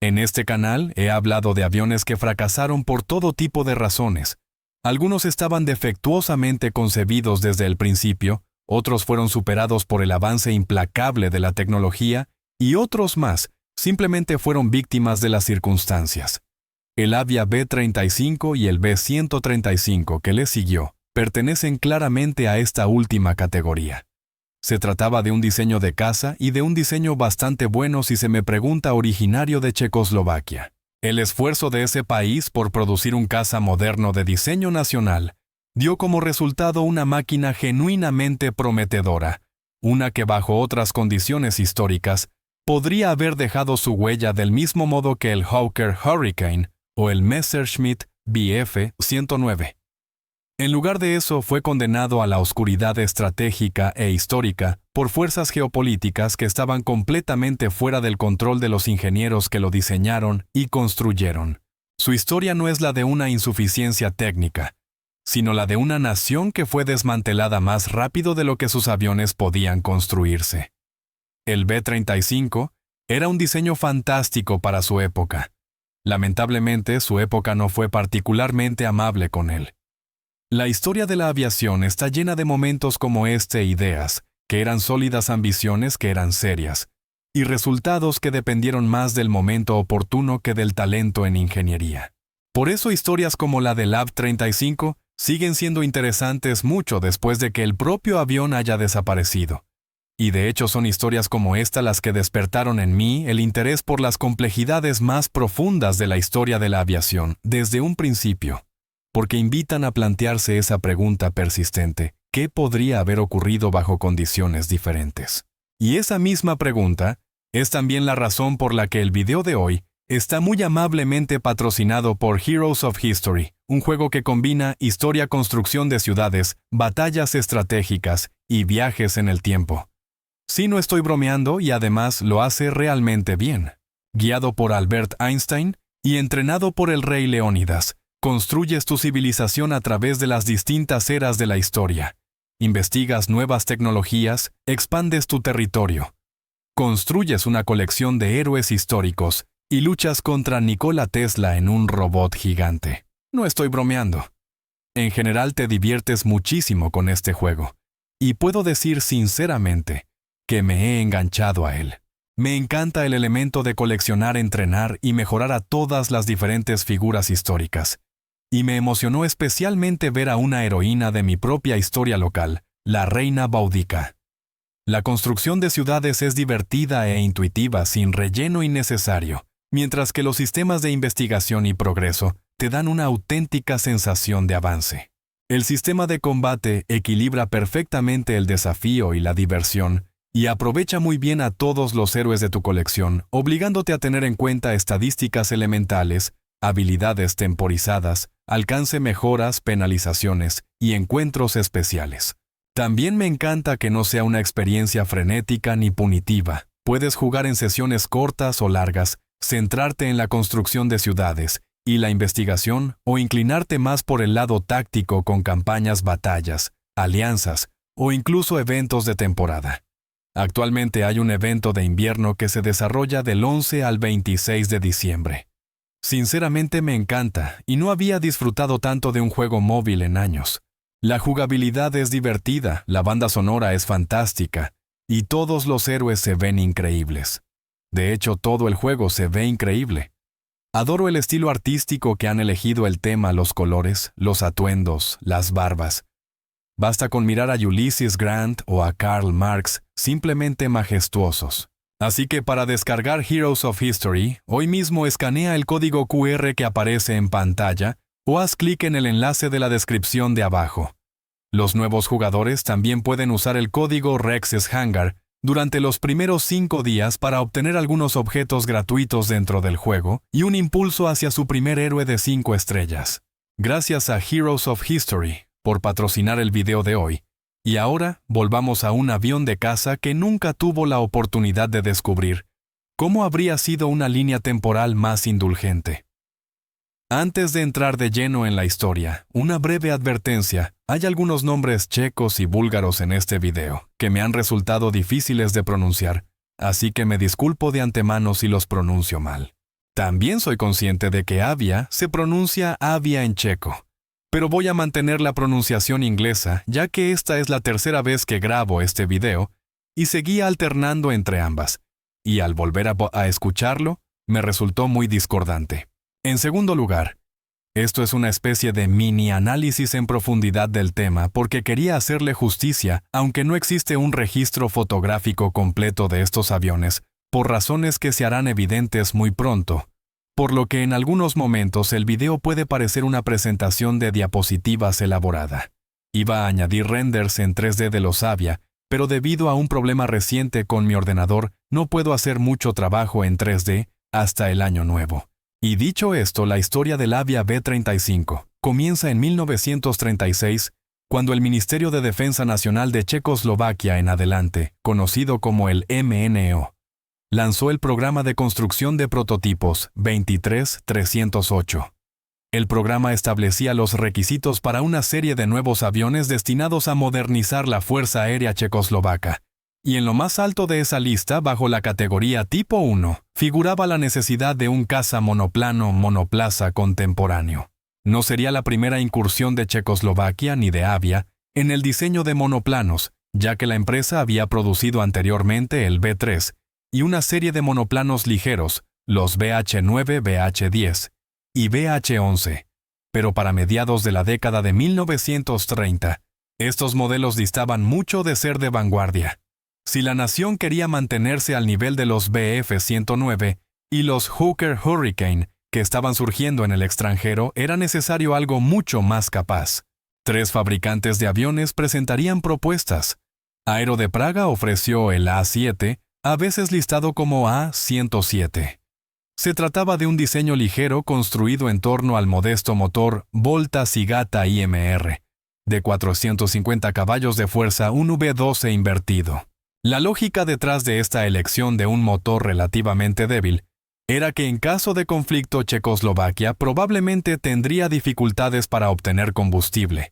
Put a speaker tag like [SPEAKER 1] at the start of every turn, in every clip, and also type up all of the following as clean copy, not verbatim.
[SPEAKER 1] En este canal he hablado de aviones que fracasaron por todo tipo de razones. Algunos estaban defectuosamente concebidos desde el principio, otros fueron superados por el avance implacable de la tecnología y otros más simplemente fueron víctimas de las circunstancias. El Avia B-35 y el B-135 que le siguió pertenecen claramente a esta última categoría. Se trataba de un diseño de caza y de un diseño bastante bueno si se me pregunta originario de Checoslovaquia. El esfuerzo de ese país por producir un caza moderno de diseño nacional dio como resultado una máquina genuinamente prometedora, una que bajo otras condiciones históricas podría haber dejado su huella del mismo modo que el Hawker Hurricane o el Messerschmitt Bf-109. En lugar de eso, fue condenado a la oscuridad estratégica e histórica por fuerzas geopolíticas que estaban completamente fuera del control de los ingenieros que lo diseñaron y construyeron. Su historia no es la de una insuficiencia técnica, sino la de una nación que fue desmantelada más rápido de lo que sus aviones podían construirse. El B-35 era un diseño fantástico para su época. Lamentablemente, su época no fue particularmente amable con él. La historia de la aviación está llena de momentos como ideas, que eran sólidas ambiciones que eran serias, y resultados que dependieron más del momento oportuno que del talento en ingeniería. Por eso historias como la del AB-35 siguen siendo interesantes mucho después de que el propio avión haya desaparecido. Y de hecho son historias como esta las que despertaron en mí el interés por las complejidades más profundas de la historia de la aviación desde un principio. Porque invitan a plantearse esa pregunta persistente, ¿qué podría haber ocurrido bajo condiciones diferentes? Y esa misma pregunta es también la razón por la que el video de hoy está muy amablemente patrocinado por Heroes of History, un juego que combina historia, construcción de ciudades, batallas estratégicas y viajes en el tiempo. Sí, no estoy bromeando y además lo hace realmente bien. Guiado por Albert Einstein y entrenado por el rey Leónidas, construyes tu civilización a través de las distintas eras de la historia. Investigas nuevas tecnologías, expandes tu territorio. Construyes una colección de héroes históricos y luchas contra Nikola Tesla en un robot gigante. No estoy bromeando. En general te diviertes muchísimo con este juego. Y puedo decir sinceramente que me he enganchado a él. Me encanta el elemento de coleccionar, entrenar y mejorar a todas las diferentes figuras históricas. Y me emocionó especialmente ver a una heroína de mi propia historia local, la reina Boudica. La construcción de ciudades es divertida e intuitiva sin relleno innecesario, mientras que los sistemas de investigación y progreso te dan una auténtica sensación de avance. El sistema de combate equilibra perfectamente el desafío y la diversión, y aprovecha muy bien a todos los héroes de tu colección, obligándote a tener en cuenta estadísticas elementales, habilidades temporizadas, alcance mejoras, penalizaciones y encuentros especiales. También me encanta que no sea una experiencia frenética ni punitiva. Puedes jugar en sesiones cortas o largas, centrarte en la construcción de ciudades y la investigación o inclinarte más por el lado táctico con campañas, batallas, alianzas o incluso eventos de temporada. Actualmente hay un evento de invierno que se desarrolla del 11 al 26 de diciembre. Sinceramente me encanta y no había disfrutado tanto de un juego móvil en años. La jugabilidad es divertida, la banda sonora es fantástica y todos los héroes se ven increíbles. De hecho, todo el juego se ve increíble. Adoro el estilo artístico que han elegido, el tema, los colores, los atuendos, las barbas. Basta con mirar a Ulysses Grant o a Karl Marx, simplemente majestuosos. Así que para descargar Heroes of History, hoy mismo escanea el código QR que aparece en pantalla o haz clic en el enlace de la descripción de abajo. Los nuevos jugadores también pueden usar el código Rex's Hangar durante los primeros 5 días para obtener algunos objetos gratuitos dentro del juego y un impulso hacia su primer héroe de 5 estrellas. Gracias a Heroes of History por patrocinar el video de hoy. Y ahora volvamos a un avión de caza que nunca tuvo la oportunidad de descubrir cómo habría sido una línea temporal más indulgente. Antes de entrar de lleno en la historia, una breve advertencia. Hay algunos nombres checos y búlgaros en este video que me han resultado difíciles de pronunciar, así que me disculpo de antemano si los pronuncio mal. También soy consciente de que Avia se pronuncia Avia en checo, pero voy a mantener la pronunciación inglesa ya que esta es la tercera vez que grabo este video y seguía alternando entre ambas, y al volver a escucharlo, me resultó muy discordante. En segundo lugar, esto es una especie de mini análisis en profundidad del tema porque quería hacerle justicia, aunque no existe un registro fotográfico completo de estos aviones, por razones que se harán evidentes muy pronto, por lo que en algunos momentos el video puede parecer una presentación de diapositivas elaborada. Iba a añadir renders en 3D de los Avia, pero debido a un problema reciente con mi ordenador, no puedo hacer mucho trabajo en 3D hasta el año nuevo. Y dicho esto, la historia del Avia B-35 comienza en 1936, cuando el Ministerio de Defensa Nacional de Checoslovaquia en adelante, conocido como el MNO, lanzó el programa de construcción de prototipos 23-308. El programa establecía los requisitos para una serie de nuevos aviones destinados a modernizar la Fuerza Aérea Checoslovaca, y en lo más alto de esa lista, bajo la categoría Tipo 1, figuraba la necesidad de un caza monoplano monoplaza contemporáneo. No sería la primera incursión de Checoslovaquia ni de Avia en el diseño de monoplanos, ya que la empresa había producido anteriormente el B-3 y una serie de monoplanos ligeros, los BH-9, BH-10 y BH-11, pero para mediados de la década de 1930, estos modelos distaban mucho de ser de vanguardia. Si la nación quería mantenerse al nivel de los Bf-109 y los Hawker Hurricane que estaban surgiendo en el extranjero, era necesario algo mucho más capaz. 3 fabricantes de aviones presentarían propuestas. Aero de Praga ofreció el A-7, a veces listado como A-107. Se trataba de un diseño ligero construido en torno al modesto motor Volta Cigata IMR, de 450 caballos de fuerza, un V12 invertido. La lógica detrás de esta elección de un motor relativamente débil era que en caso de conflicto Checoslovaquia probablemente tendría dificultades para obtener combustible,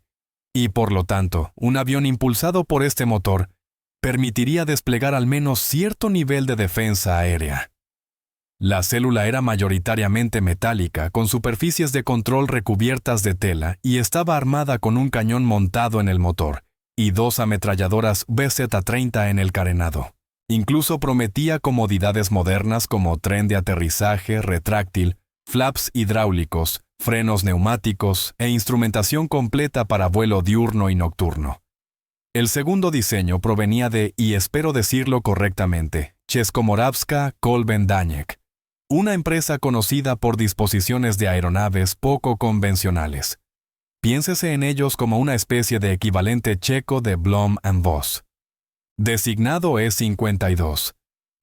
[SPEAKER 1] y por lo tanto, un avión impulsado por este motor permitiría desplegar al menos cierto nivel de defensa aérea. La célula era mayoritariamente metálica, con superficies de control recubiertas de tela y estaba armada con un cañón montado en el motor y 2 ametralladoras BZ-30 en el carenado. Incluso prometía comodidades modernas como tren de aterrizaje retráctil, flaps hidráulicos, frenos neumáticos e instrumentación completa para vuelo diurno y nocturno. El segundo diseño provenía de, y espero decirlo correctamente, Českomoravská Kolbendaněk, una empresa conocida por disposiciones de aeronaves poco convencionales. Piénsese en ellos como una especie de equivalente checo de Blohm & Voss. Designado E-52.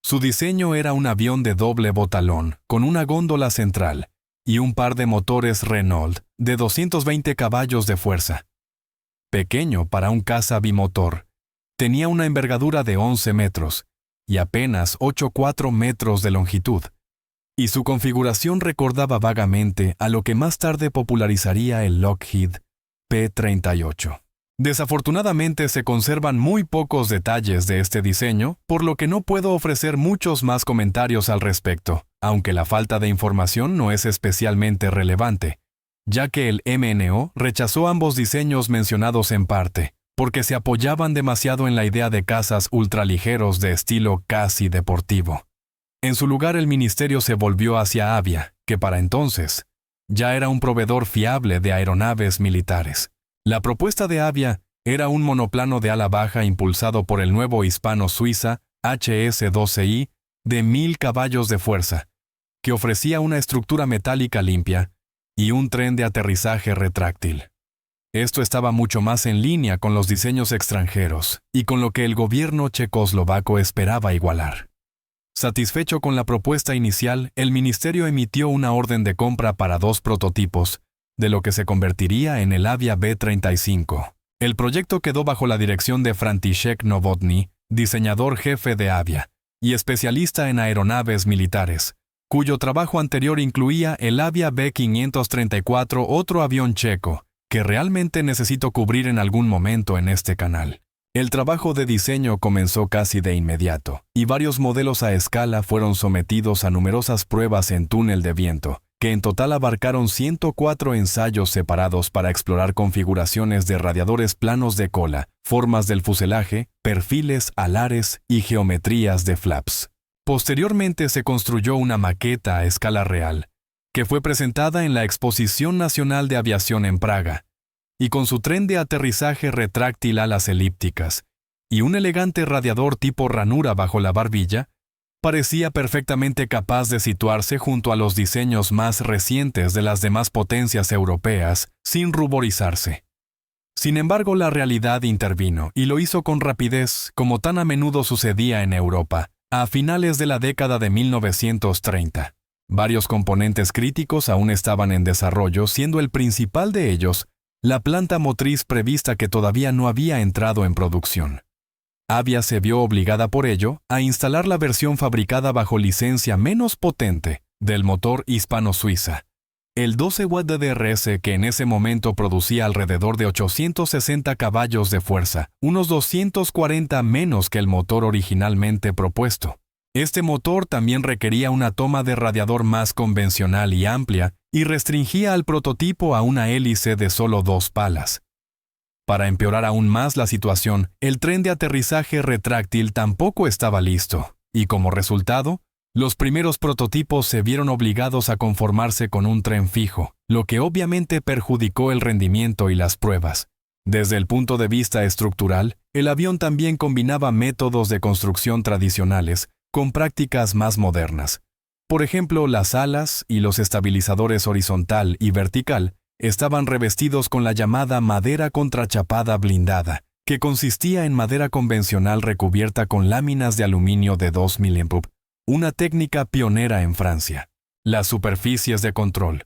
[SPEAKER 1] Su diseño era un avión de doble botalón, con una góndola central, y un par de motores Renault de 220 caballos de fuerza. Pequeño para un caza bimotor, tenía una envergadura de 11 metros y apenas 8,4 metros de longitud, y su configuración recordaba vagamente a lo que más tarde popularizaría el Lockheed P-38. Desafortunadamente se conservan muy pocos detalles de este diseño, por lo que no puedo ofrecer muchos más comentarios al respecto, aunque la falta de información no es especialmente relevante, ya que el MNO rechazó ambos diseños mencionados en parte, porque se apoyaban demasiado en la idea de cazas ultraligeros de estilo casi deportivo. En su lugar, el ministerio se volvió hacia Avia, que para entonces ya era un proveedor fiable de aeronaves militares. La propuesta de Avia era un monoplano de ala baja impulsado por el nuevo hispano-suiza HS-12I de 1000 caballos de fuerza, que ofrecía una estructura metálica limpia y un tren de aterrizaje retráctil. Esto estaba mucho más en línea con los diseños extranjeros y con lo que el gobierno checoslovaco esperaba igualar. Satisfecho con la propuesta inicial, el ministerio emitió una orden de compra para 2 prototipos, de lo que se convertiría en el Avia B-35. El proyecto quedó bajo la dirección de František Novotný, diseñador jefe de Avia y especialista en aeronaves militares, cuyo trabajo anterior incluía el Avia B-534, otro avión checo, que realmente necesito cubrir en algún momento en este canal. El trabajo de diseño comenzó casi de inmediato, y varios modelos a escala fueron sometidos a numerosas pruebas en túnel de viento, que en total abarcaron 104 ensayos separados para explorar configuraciones de radiadores planos de cola, formas del fuselaje, perfiles alares y geometrías de flaps. Posteriormente se construyó una maqueta a escala real, que fue presentada en la Exposición Nacional de Aviación en Praga, y con su tren de aterrizaje retráctil alas elípticas y un elegante radiador tipo ranura bajo la barbilla, parecía perfectamente capaz de situarse junto a los diseños más recientes de las demás potencias europeas sin ruborizarse. Sin embargo, la realidad intervino y lo hizo con rapidez, como tan a menudo sucedía en Europa, a finales de la década de 1930. Varios componentes críticos aún estaban en desarrollo, siendo el principal de ellos la planta motriz prevista que todavía no había entrado en producción. Avia se vio obligada por ello a instalar la versión fabricada bajo licencia menos potente del motor hispano-suiza, el 12 Watt de DRS, que en ese momento producía alrededor de 860 caballos de fuerza, unos 240 menos que el motor originalmente propuesto. Este motor también requería una toma de radiador más convencional y amplia y restringía al prototipo a una hélice de solo 2 palas. Para empeorar aún más la situación, el tren de aterrizaje retráctil tampoco estaba listo, y como resultado, los primeros prototipos se vieron obligados a conformarse con un tren fijo, lo que obviamente perjudicó el rendimiento y las pruebas. Desde el punto de vista estructural, el avión también combinaba métodos de construcción tradicionales con prácticas más modernas. Por ejemplo, las alas y los estabilizadores horizontal y vertical estaban revestidos con la llamada madera contrachapada blindada, que consistía en madera convencional recubierta con láminas de aluminio de 2 mm, una técnica pionera en Francia. Las superficies de control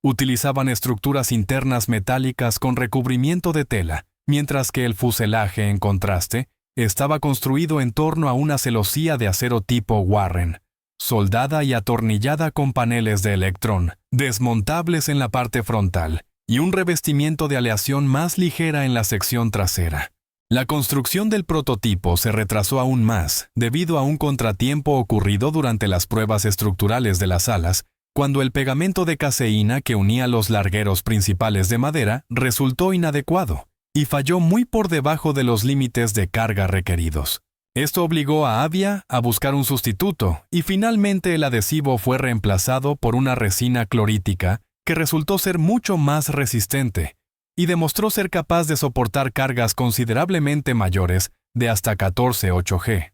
[SPEAKER 1] utilizaban estructuras internas metálicas con recubrimiento de tela, mientras que el fuselaje, en contraste, estaba construido en torno a una celosía de acero tipo Warren, soldada y atornillada con paneles de electrón, desmontables en la parte frontal, y un revestimiento de aleación más ligera en la sección trasera. La construcción del prototipo se retrasó aún más, debido a un contratiempo ocurrido durante las pruebas estructurales de las alas, cuando el pegamento de caseína que unía los largueros principales de madera resultó inadecuado y falló muy por debajo de los límites de carga requeridos. Esto obligó a Avia a buscar un sustituto, y finalmente el adhesivo fue reemplazado por una resina clorítica que resultó ser mucho más resistente y demostró ser capaz de soportar cargas considerablemente mayores de hasta 14,8 G.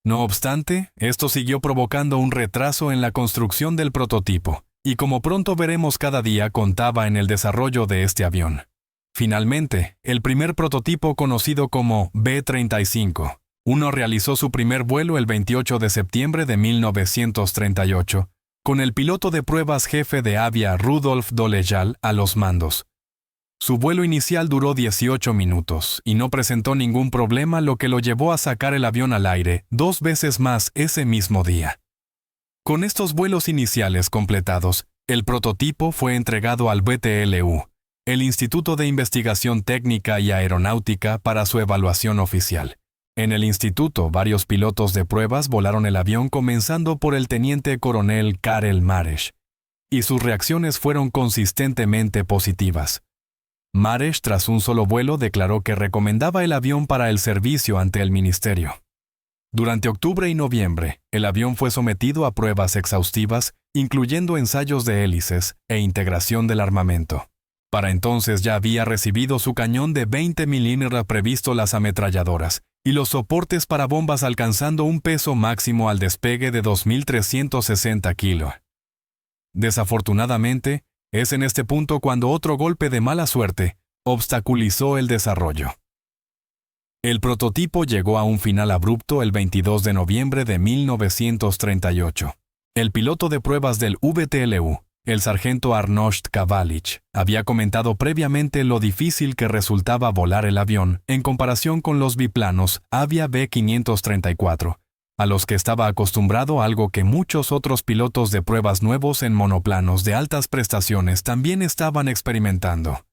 [SPEAKER 1] No obstante, esto siguió provocando un retraso en la construcción del prototipo, y como pronto veremos, cada día contaba en el desarrollo de este avión. Finalmente, el primer prototipo, conocido como B-35, realizó su primer vuelo el 28 de septiembre de 1938, con el piloto de pruebas jefe de Avia Rudolf Dolezal a los mandos. Su vuelo inicial duró 18 minutos y no presentó ningún problema, lo que lo llevó a sacar el avión al aire 2 veces más ese mismo día. Con estos vuelos iniciales completados, el prototipo fue entregado al BTLU, el Instituto de Investigación Técnica y Aeronáutica, para su evaluación oficial. En el instituto, varios pilotos de pruebas volaron el avión, comenzando por el teniente coronel Karel Maresch, y sus reacciones fueron consistentemente positivas. Maresch, tras un solo vuelo, declaró que recomendaba el avión para el servicio ante el ministerio. Durante octubre y noviembre, el avión fue sometido a pruebas exhaustivas, incluyendo ensayos de hélices e integración del armamento. Para entonces ya había recibido su cañón de 20 mm previsto, las ametralladoras y los soportes para bombas, alcanzando un peso máximo al despegue de 2.360 kilos. Desafortunadamente, es en este punto cuando otro golpe de mala suerte obstaculizó el desarrollo. El prototipo llegó a un final abrupto el 22 de noviembre de 1938. El piloto de pruebas del VTLU, el sargento Arnošt Kavalič, había comentado previamente lo difícil que resultaba volar el avión en comparación con los biplanos Avia B534, a los que estaba acostumbrado, algo que muchos otros pilotos de pruebas nuevos en monoplanos de altas prestaciones también estaban experimentando.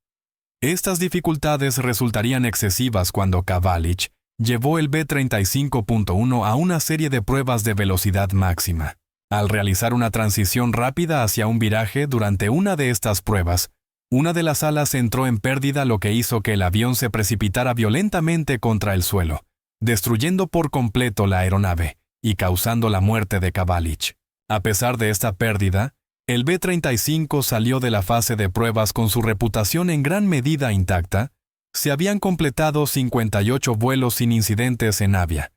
[SPEAKER 1] Estas dificultades resultarían excesivas cuando Cavallich llevó el B-35.1 a una serie de pruebas de velocidad máxima. Al realizar una transición rápida hacia un viraje durante una de estas pruebas, una de las alas entró en pérdida, lo que hizo que el avión se precipitara violentamente contra el suelo, destruyendo por completo la aeronave y causando la muerte de Cavallich. A pesar de esta pérdida, el B-35 salió de la fase de pruebas con su reputación en gran medida intacta. Se habían completado 58 vuelos sin incidentes en Avia,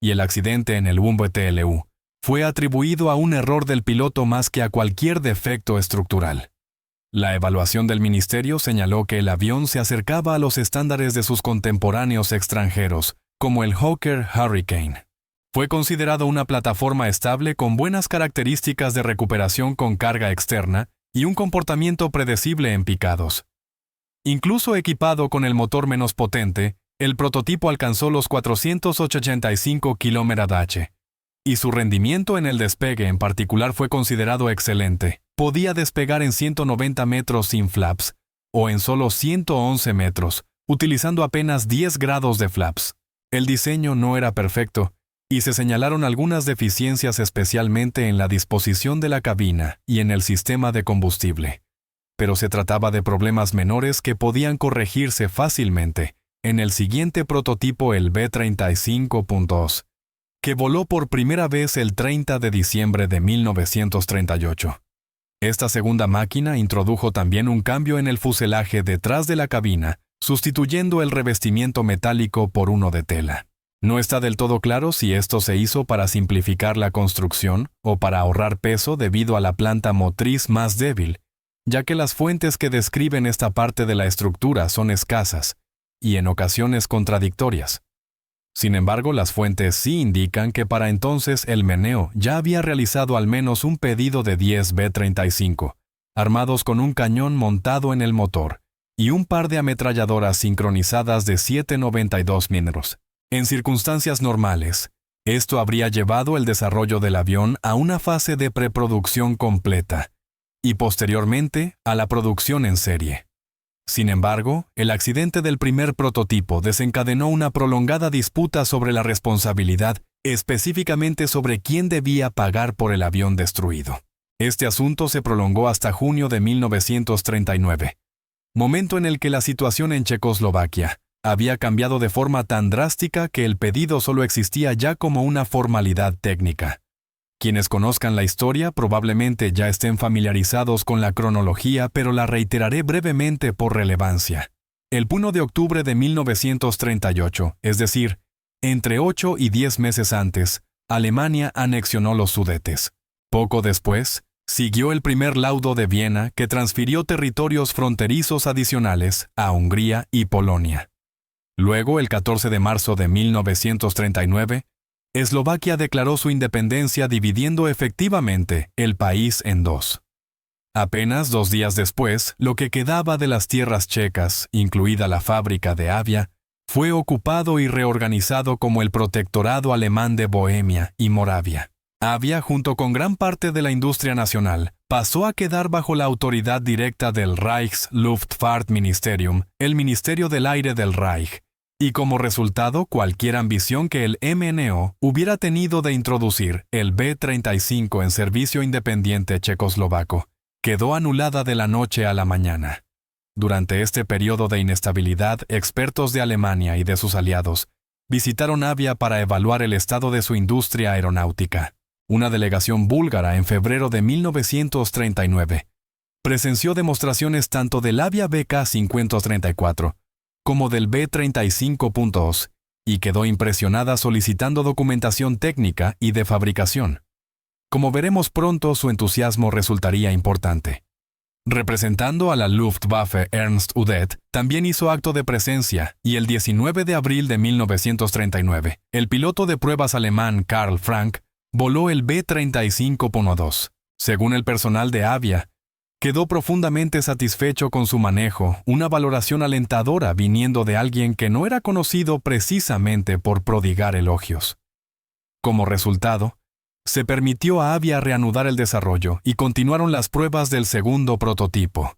[SPEAKER 1] y el accidente en el VTLU fue atribuido a un error del piloto más que a cualquier defecto estructural. La evaluación del ministerio señaló que el avión se acercaba a los estándares de sus contemporáneos extranjeros, como el Hawker Hurricane. Fue considerado una plataforma estable con buenas características de recuperación con carga externa y un comportamiento predecible en picados. Incluso equipado con el motor menos potente, el prototipo alcanzó los 485 km/h, y su rendimiento en el despegue en particular fue considerado excelente. Podía despegar en 190 metros sin flaps, o en solo 111 metros, utilizando apenas 10 grados de flaps. El diseño no era perfecto, y se señalaron algunas deficiencias, especialmente en la disposición de la cabina y en el sistema de combustible. Pero se trataba de problemas menores que podían corregirse fácilmente en el siguiente prototipo, el B-35.2, que voló por primera vez el 30 de diciembre de 1938. Esta segunda máquina introdujo también un cambio en el fuselaje detrás de la cabina, sustituyendo el revestimiento metálico por uno de tela. No está del todo claro si esto se hizo para simplificar la construcción o para ahorrar peso debido a la planta motriz más débil, ya que las fuentes que describen esta parte de la estructura son escasas y en ocasiones contradictorias. Sin embargo, las fuentes sí indican que para entonces el Meneo ya había realizado al menos un pedido de 10 B-35, armados con un cañón montado en el motor y un par de ametralladoras sincronizadas de 7.92 mm. En circunstancias normales, esto habría llevado el desarrollo del avión a una fase de preproducción completa y posteriormente a la producción en serie. Sin embargo, el accidente del primer prototipo desencadenó una prolongada disputa sobre la responsabilidad, específicamente sobre quién debía pagar por el avión destruido. Este asunto se prolongó hasta junio de 1939, momento en el que la situación en Checoslovaquia había cambiado de forma tan drástica que el pedido solo existía ya como una formalidad técnica. Quienes conozcan la historia probablemente ya estén familiarizados con la cronología, pero la reiteraré brevemente por relevancia. El 1 de octubre de 1938, es decir, entre 8 y 10 meses antes, Alemania anexionó los Sudetes. Poco después, siguió el primer laudo de Viena, que transfirió territorios fronterizos adicionales a Hungría y Polonia. Luego, el 14 de marzo de 1939, Eslovaquia declaró su independencia, dividiendo efectivamente el país en dos. Apenas 2 días después, lo que quedaba de las tierras checas, incluida la fábrica de Avia, fue ocupado y reorganizado como el Protectorado Alemán de Bohemia y Moravia. Avia, junto con gran parte de la industria nacional, pasó a quedar bajo la autoridad directa del Reichsluftfahrtministerium, el Ministerio del Aire del Reich, y como resultado, cualquier ambición que el MNO hubiera tenido de introducir el B-35 en servicio independiente checoslovaco quedó anulada de la noche a la mañana. Durante este periodo de inestabilidad, expertos de Alemania y de sus aliados visitaron Avia para evaluar el estado de su industria aeronáutica. Una delegación búlgara en febrero de 1939 presenció demostraciones tanto del Avia BK-534 como del B-35.2 y quedó impresionada solicitando documentación técnica y de fabricación. Como veremos pronto, su entusiasmo resultaría importante. Representando a la Luftwaffe, Ernst Udet también hizo acto de presencia, y el 19 de abril de 1939, el piloto de pruebas alemán Karl Frank voló el B-35.2. Según el personal de Avia, quedó profundamente satisfecho con su manejo, una valoración alentadora viniendo de alguien que no era conocido precisamente por prodigar elogios. Como resultado, se permitió a Avia reanudar el desarrollo y continuaron las pruebas del segundo prototipo.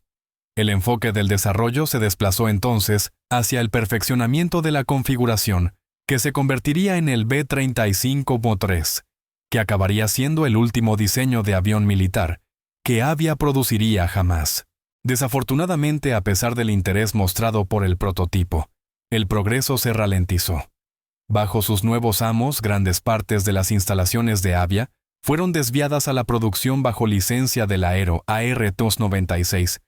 [SPEAKER 1] El enfoque del desarrollo se desplazó entonces hacia el perfeccionamiento de la configuración, que se convertiría en el B-35M3, que acabaría siendo el último diseño de avión militar que Avia produciría jamás. Desafortunadamente, a pesar del interés mostrado por el prototipo, el progreso se ralentizó. Bajo sus nuevos amos, grandes partes de las instalaciones de Avia fueron desviadas a la producción bajo licencia del Aero AR-296,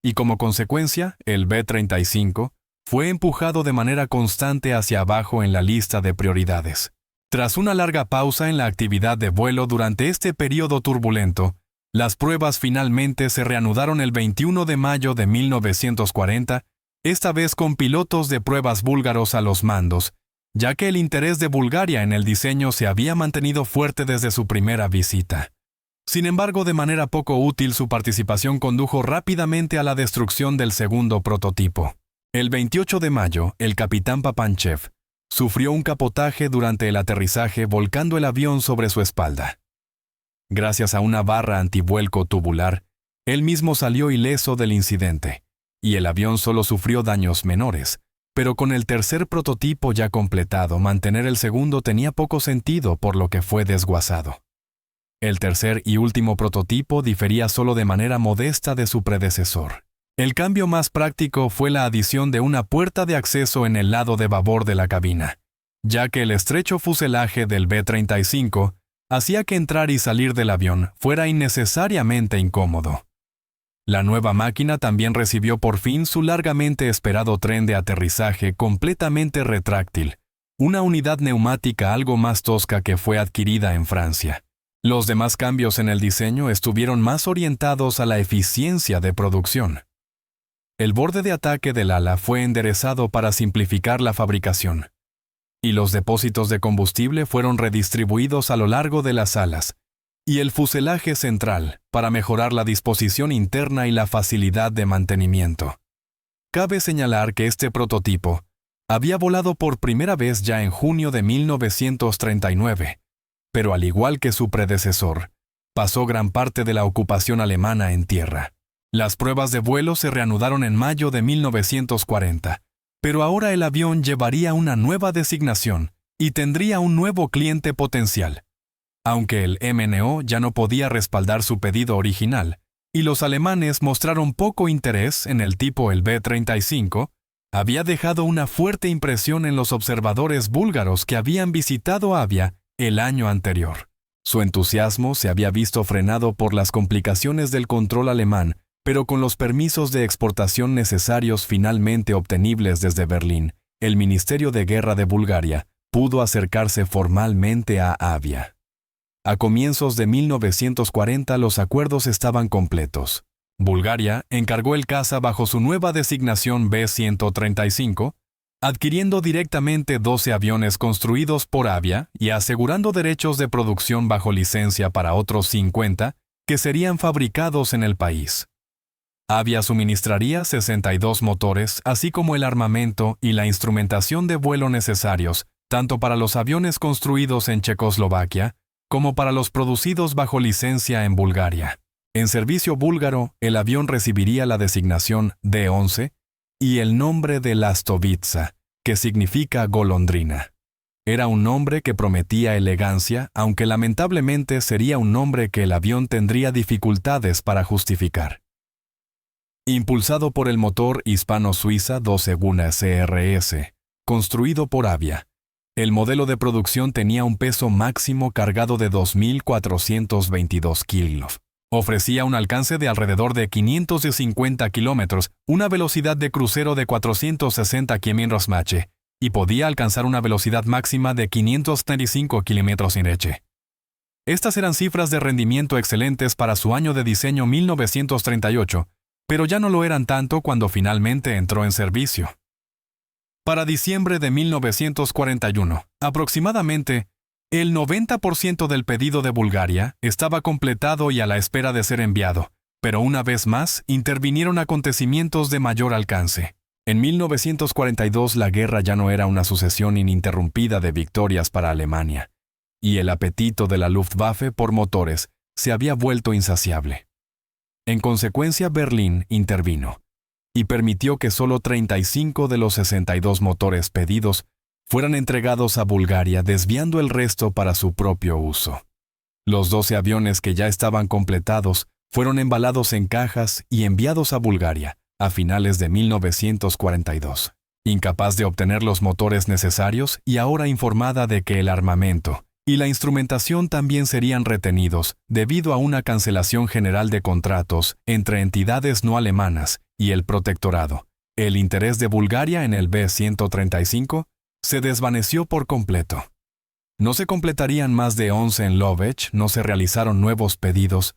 [SPEAKER 1] y como consecuencia, el B-35 fue empujado de manera constante hacia abajo en la lista de prioridades. Tras una larga pausa en la actividad de vuelo durante este periodo turbulento, las pruebas finalmente se reanudaron el 21 de mayo de 1940, esta vez con pilotos de pruebas búlgaros a los mandos, ya que el interés de Bulgaria en el diseño se había mantenido fuerte desde su primera visita. Sin embargo, de manera poco útil, su participación condujo rápidamente a la destrucción del segundo prototipo. El 28 de mayo, el capitán Papanchev sufrió un capotaje durante el aterrizaje volcando el avión sobre su espalda. Gracias a una barra antivuelco tubular, él mismo salió ileso del incidente, y el avión solo sufrió daños menores, pero con el tercer prototipo ya completado, mantener el segundo tenía poco sentido, por lo que fue desguazado. El tercer y último prototipo difería solo de manera modesta de su predecesor. El cambio más práctico fue la adición de una puerta de acceso en el lado de babor de la cabina, ya que el estrecho fuselaje del B-35 hacía que entrar y salir del avión fuera innecesariamente incómodo. La nueva máquina también recibió por fin su largamente esperado tren de aterrizaje completamente retráctil, una unidad neumática algo más tosca que fue adquirida en Francia. Los demás cambios en el diseño estuvieron más orientados a la eficiencia de producción. El borde de ataque del ala fue enderezado para simplificar la fabricación, y los depósitos de combustible fueron redistribuidos a lo largo de las alas, y el fuselaje central para mejorar la disposición interna y la facilidad de mantenimiento. Cabe señalar que este prototipo había volado por primera vez ya en junio de 1939, pero al igual que su predecesor, pasó gran parte de la ocupación alemana en tierra. Las pruebas de vuelo se reanudaron en mayo de 1940, pero ahora el avión llevaría una nueva designación y tendría un nuevo cliente potencial. Aunque el MNO ya no podía respaldar su pedido original, y los alemanes mostraron poco interés en el tipo el B-35, había dejado una fuerte impresión en los observadores búlgaros que habían visitado Avia el año anterior. Su entusiasmo se había visto frenado por las complicaciones del control alemán, pero con los permisos de exportación necesarios finalmente obtenibles desde Berlín, el Ministerio de Guerra de Bulgaria pudo acercarse formalmente a Avia. A comienzos de 1940 los acuerdos estaban completos. Bulgaria encargó el caza bajo su nueva designación B-135, adquiriendo directamente 12 aviones construidos por Avia y asegurando derechos de producción bajo licencia para otros 50 que serían fabricados en el país. Avia suministraría 62 motores, así como el armamento y la instrumentación de vuelo necesarios, tanto para los aviones construidos en Checoslovaquia como para los producidos bajo licencia en Bulgaria. En servicio búlgaro, el avión recibiría la designación D-11 y el nombre de Lastovitsa, que significa golondrina. Era un nombre que prometía elegancia, aunque lamentablemente sería un nombre que el avión tendría dificultades para justificar. Impulsado por el motor hispano-suiza 12 Guna CRS, construido por Avia, el modelo de producción tenía un peso máximo cargado de 2.422 kilos. Ofrecía un alcance de alrededor de 550 kilómetros, una velocidad de crucero de 460 km/h y podía alcanzar una velocidad máxima de 535 km/h. Estas eran cifras de rendimiento excelentes para su año de diseño 1938, pero ya no lo eran tanto cuando finalmente entró en servicio. Para diciembre de 1941, aproximadamente, el 90% del pedido de Bulgaria estaba completado y a la espera de ser enviado, pero una vez más intervinieron acontecimientos de mayor alcance. En 1942 la guerra ya no era una sucesión ininterrumpida de victorias para Alemania, y el apetito de la Luftwaffe por motores se había vuelto insaciable. En consecuencia, Berlín intervino, y permitió que solo 35 de los 62 motores pedidos fueran entregados a Bulgaria, desviando el resto para su propio uso. Los 12 aviones que ya estaban completados fueron embalados en cajas y enviados a Bulgaria a finales de 1942. Incapaz de obtener los motores necesarios y ahora informada de que el armamento y la instrumentación también serían retenidos debido a una cancelación general de contratos entre entidades no alemanas y el protectorado, el interés de Bulgaria en el B-135 se desvaneció por completo. No se completarían más de 11 en Lovech, no se realizaron nuevos pedidos,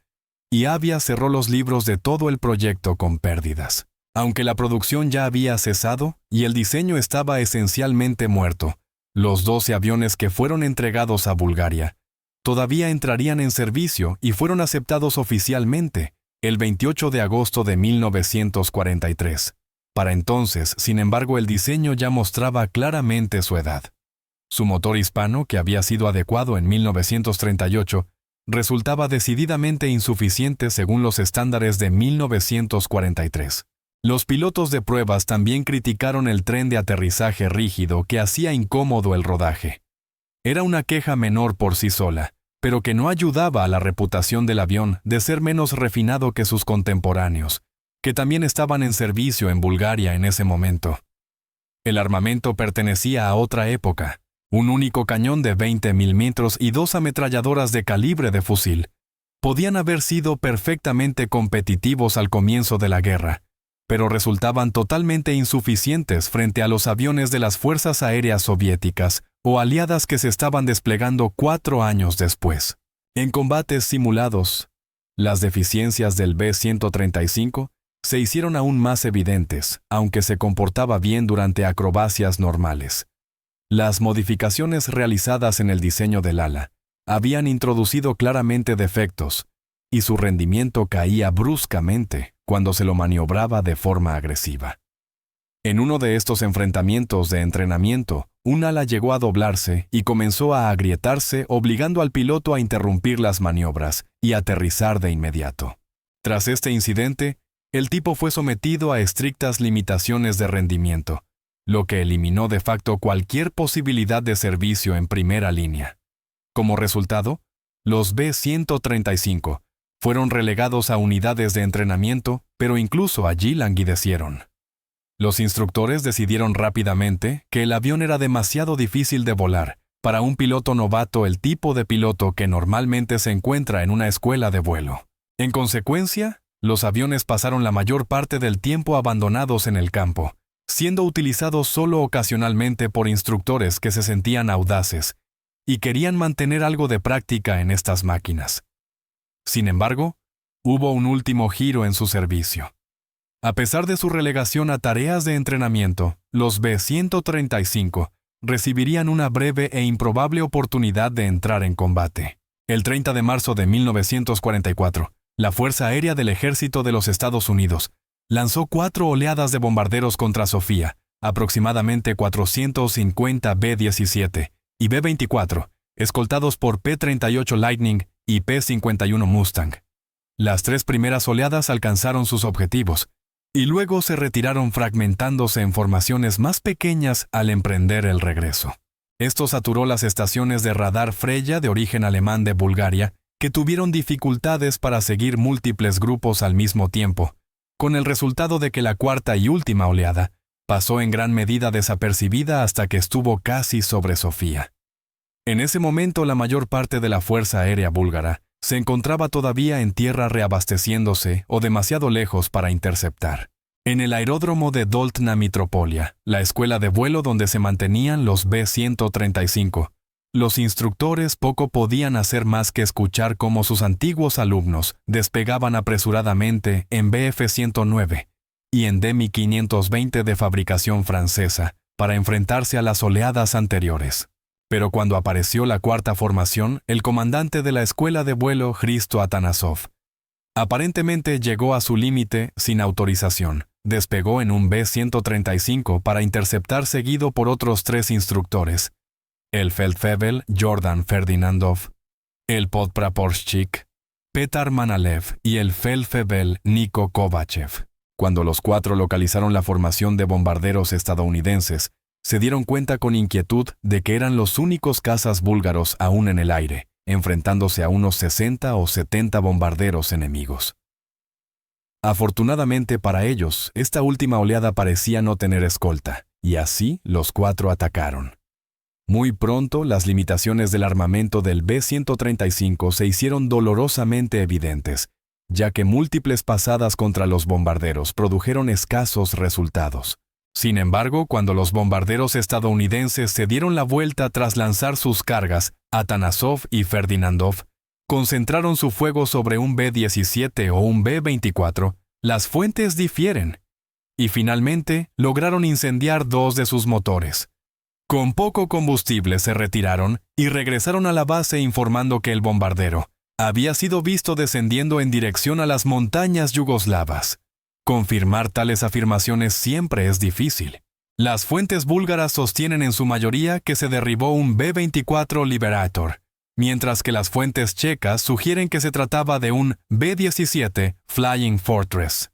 [SPEAKER 1] y Avia cerró los libros de todo el proyecto con pérdidas. Aunque la producción ya había cesado y el diseño estaba esencialmente muerto, los 12 aviones que fueron entregados a Bulgaria todavía entrarían en servicio y fueron aceptados oficialmente el 28 de agosto de 1943. Para entonces, sin embargo, el diseño ya mostraba claramente su edad. Su motor hispano, que había sido adecuado en 1938, resultaba decididamente insuficiente según los estándares de 1943. Los pilotos de pruebas también criticaron el tren de aterrizaje rígido que hacía incómodo el rodaje. Era una queja menor por sí sola, pero que no ayudaba a la reputación del avión de ser menos refinado que sus contemporáneos, que también estaban en servicio en Bulgaria en ese momento. El armamento pertenecía a otra época. Un único cañón de 20 milímetros y 2 ametralladoras de calibre de fusil podían haber sido perfectamente competitivos al comienzo de la guerra, pero resultaban totalmente insuficientes frente a los aviones de las fuerzas aéreas soviéticas o aliadas que se estaban desplegando 4 años después. En combates simulados, las deficiencias del B-135 se hicieron aún más evidentes, aunque se comportaba bien durante acrobacias normales. Las modificaciones realizadas en el diseño del ala habían introducido claramente defectos, y su rendimiento caía bruscamente cuando se lo maniobraba de forma agresiva. En uno de estos enfrentamientos de entrenamiento, un ala llegó a doblarse y comenzó a agrietarse, obligando al piloto a interrumpir las maniobras y aterrizar de inmediato. Tras este incidente, el tipo fue sometido a estrictas limitaciones de rendimiento, lo que eliminó de facto cualquier posibilidad de servicio en primera línea. Como resultado, los B-135 fueron relegados a unidades de entrenamiento, pero incluso allí languidecieron. Los instructores decidieron rápidamente que el avión era demasiado difícil de volar para un piloto novato, el tipo de piloto que normalmente se encuentra en una escuela de vuelo. En consecuencia, los aviones pasaron la mayor parte del tiempo abandonados en el campo, siendo utilizados solo ocasionalmente por instructores que se sentían audaces y querían mantener algo de práctica en estas máquinas. Sin embargo, hubo un último giro en su servicio. A pesar de su relegación a tareas de entrenamiento, los B-135 recibirían una breve e improbable oportunidad de entrar en combate. El 30 de marzo de 1944, la Fuerza Aérea del Ejército de los Estados Unidos lanzó 4 oleadas de bombarderos contra Sofía, aproximadamente 450 B-17 y B-24, escoltados por P-38 Lightning y P-51 Mustang. Las 3 primeras oleadas alcanzaron sus objetivos, y luego se retiraron fragmentándose en formaciones más pequeñas al emprender el regreso. Esto saturó las estaciones de radar Freya de origen alemán de Bulgaria, que tuvieron dificultades para seguir múltiples grupos al mismo tiempo, con el resultado de que la cuarta y última oleada pasó en gran medida desapercibida hasta que estuvo casi sobre Sofía. En ese momento, la mayor parte de la Fuerza Aérea búlgara se encontraba todavía en tierra reabasteciéndose o demasiado lejos para interceptar. En el aeródromo de Doltna Mitropolia, la escuela de vuelo donde se mantenían los B-135, los instructores poco podían hacer más que escuchar cómo sus antiguos alumnos despegaban apresuradamente en Bf-109 y en DEMI-520 de fabricación francesa para enfrentarse a las oleadas anteriores. Pero cuando apareció la cuarta formación, el comandante de la escuela de vuelo, Hristo Atanasov, aparentemente llegó a su límite sin autorización. Despegó en un B-135 para interceptar, seguido por otros 3 instructores, el Feldfebel Jordan Ferdinandov, el Podpraporshchik Petar Manalev y el Feldfebel Niko Kovachev. Cuando los cuatro localizaron la formación de bombarderos estadounidenses, se dieron cuenta con inquietud de que eran los únicos cazas búlgaros aún en el aire, enfrentándose a unos 60 o 70 bombarderos enemigos. Afortunadamente para ellos, esta última oleada parecía no tener escolta, y así los cuatro atacaron. Muy pronto, las limitaciones del armamento del B-135 se hicieron dolorosamente evidentes, ya que múltiples pasadas contra los bombarderos produjeron escasos resultados. Sin embargo, cuando los bombarderos estadounidenses se dieron la vuelta tras lanzar sus cargas, Atanasov y Ferdinandov concentraron su fuego sobre un B-17 o un B-24, las fuentes difieren, y finalmente lograron incendiar dos de sus motores. Con poco combustible se retiraron y regresaron a la base informando que el bombardero había sido visto descendiendo en dirección a las montañas yugoslavas. Confirmar tales afirmaciones siempre es difícil. Las fuentes búlgaras sostienen en su mayoría que se derribó un B-24 Liberator, mientras que las fuentes checas sugieren que se trataba de un B-17 Flying Fortress.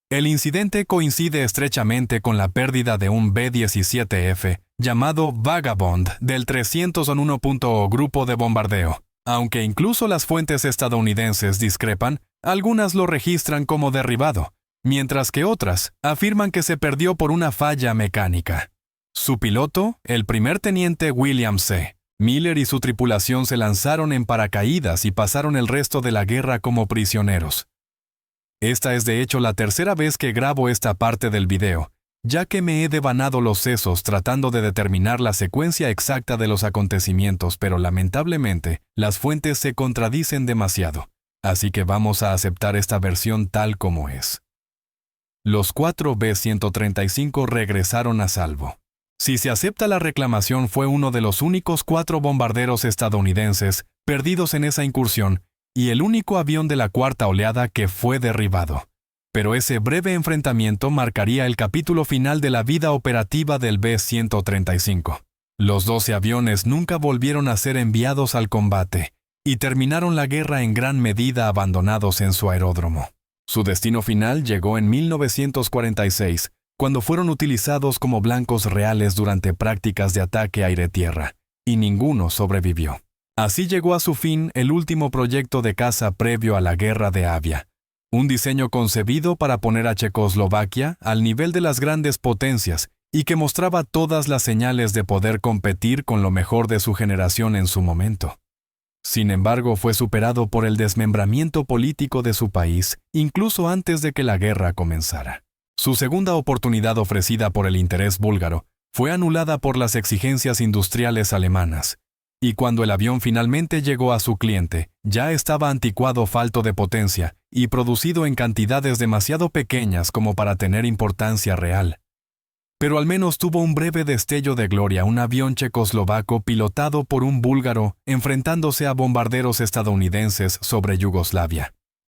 [SPEAKER 1] El incidente coincide estrechamente con la pérdida de un B-17F llamado Vagabond del 301.0 grupo de bombardeo. Aunque incluso las fuentes estadounidenses discrepan, algunas lo registran como derribado, mientras que otras afirman que se perdió por una falla mecánica. Su piloto, el primer teniente William C. Miller y su tripulación se lanzaron en paracaídas y pasaron el resto de la guerra como prisioneros. Esta es de hecho la tercera vez que grabo esta parte del video, ya que me he devanado los sesos tratando de determinar la secuencia exacta de los acontecimientos, pero lamentablemente las fuentes se contradicen demasiado, así que vamos a aceptar esta versión tal como es. Los 4 B-135 regresaron a salvo. Si se acepta la reclamación, fue uno de los únicos 4 bombarderos estadounidenses perdidos en esa incursión y el único avión de la cuarta oleada que fue derribado. Pero ese breve enfrentamiento marcaría el capítulo final de la vida operativa del B-135. Los 12 aviones nunca volvieron a ser enviados al combate y terminaron la guerra en gran medida abandonados en su aeródromo. Su destino final llegó en 1946, cuando fueron utilizados como blancos reales durante prácticas de ataque aire-tierra, y ninguno sobrevivió. Así llegó a su fin el último proyecto de caza previo a la Guerra de Avia, un diseño concebido para poner a Checoslovaquia al nivel de las grandes potencias y que mostraba todas las señales de poder competir con lo mejor de su generación en su momento. Sin embargo, fue superado por el desmembramiento político de su país, incluso antes de que la guerra comenzara. Su segunda oportunidad ofrecida por el interés búlgaro fue anulada por las exigencias industriales alemanas, y cuando el avión finalmente llegó a su cliente, ya estaba anticuado, falto de potencia y producido en cantidades demasiado pequeñas como para tener importancia real. Pero al menos tuvo un breve destello de gloria un avión checoslovaco pilotado por un búlgaro enfrentándose a bombarderos estadounidenses sobre Yugoslavia.